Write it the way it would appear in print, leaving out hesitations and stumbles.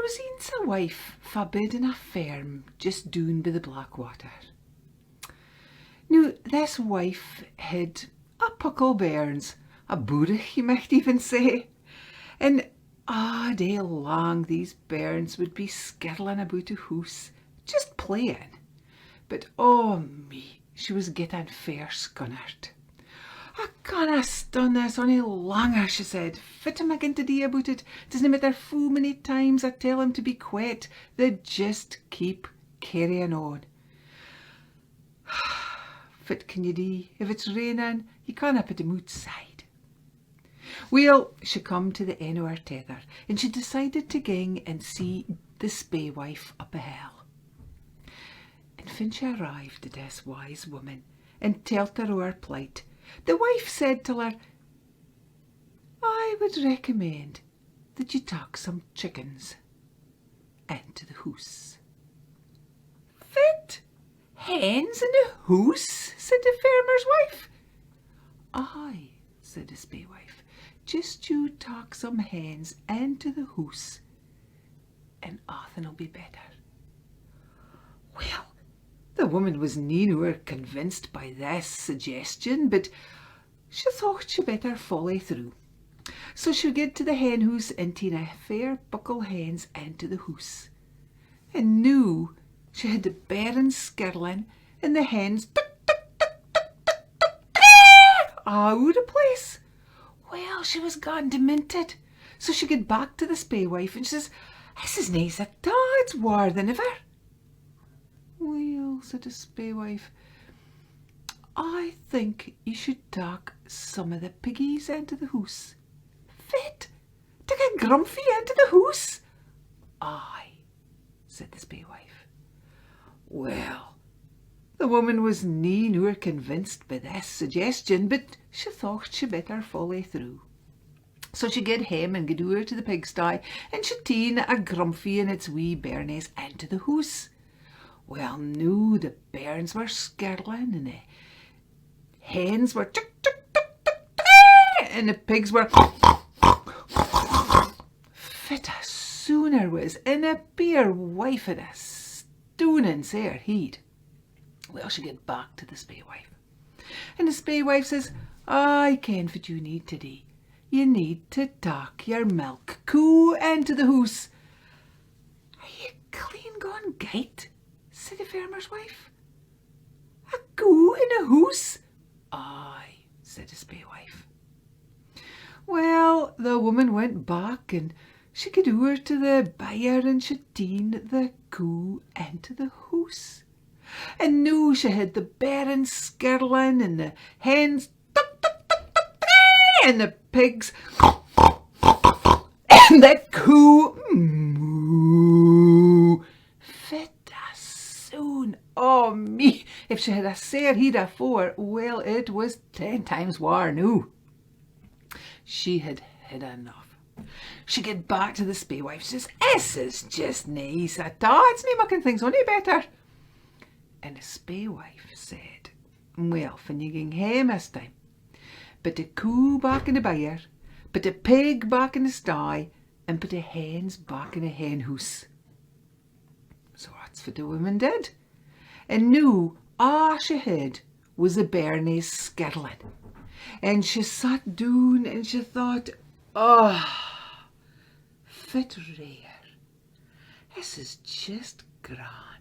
was eens a wife forbid in a farm just doon by the Blackwater. Now, this wife had a puckle bairns, a boerich you might even say, and a' day long these bairns would be skirling about the house, just playing. But oh me, she was getting fair scunnert. I canna ston this ony longer, she said. Fit him again to do about it. Doesn't matter fu many times I tell him to be quiet. They just keep carrying on. Fit can you do? If it's raining, you canna put him outside. Well, she come to the end of her tether, and she decided to gang and see the spaewife up a hill. And when she arrived at this wise woman and told her of her plight, the wife said to her, I would recommend that you take some chickens into the house. Fit? Hens in the house? Said the farmer's wife. Aye, said the spaewife, just you take some hens into the house and Arthur'll be better. Well, the woman was neither convinced by this suggestion, but she thought she better follow through. So she get to the hen house and teen a fair buckle hens into the house. And now she had the bairns skirling and the hens all the place. Well, she was gone demented. So she get back to the spaewife and she says, this is nice at all, it's war than ever. Well, said the spaewife, I think you should take some of the piggies into the house. Fit? Take a grumpy into the house? Aye, said the spaewife. Well, the woman was nor convinced by this suggestion, but she thought she better follow through. So she get home and get over to the pigsty, and she teen a grumpy and its wee bairnies into the house. Well, no, the bairns were skirling and the hens were tick, tick, tick, tick, tick, and the pigs were fit as sooner was in a beer wife of a stoning sair heed. Well, she get back to the spaewife, and the spaewife says, I ken what you need to do. You need to take your milk coo into the house. Are you clean gone gate? Said the farmer's wife. A coo in a house? Aye, said the spaewife. Well, the woman went back and she got over to the byre and she teen the coo into the house. And now she had the bairns skirling and the hens and the pigs and the coo moo. Fit as soon. Oh me, if she had a sair he'd afore, well, it was 10 times war now. She had had enough. She get back to the spaewife. She says, this is just nice at all. It's no making things any better. And the spaewife said, well, when you ging home this time, put the coo back in the byre, put the pig back in the sty, and put the hens back in the hen house. So that's what the woman did. And now all she had was the bairnies skirling. And she sat down and she thought, oh, fit rare. This is just grand.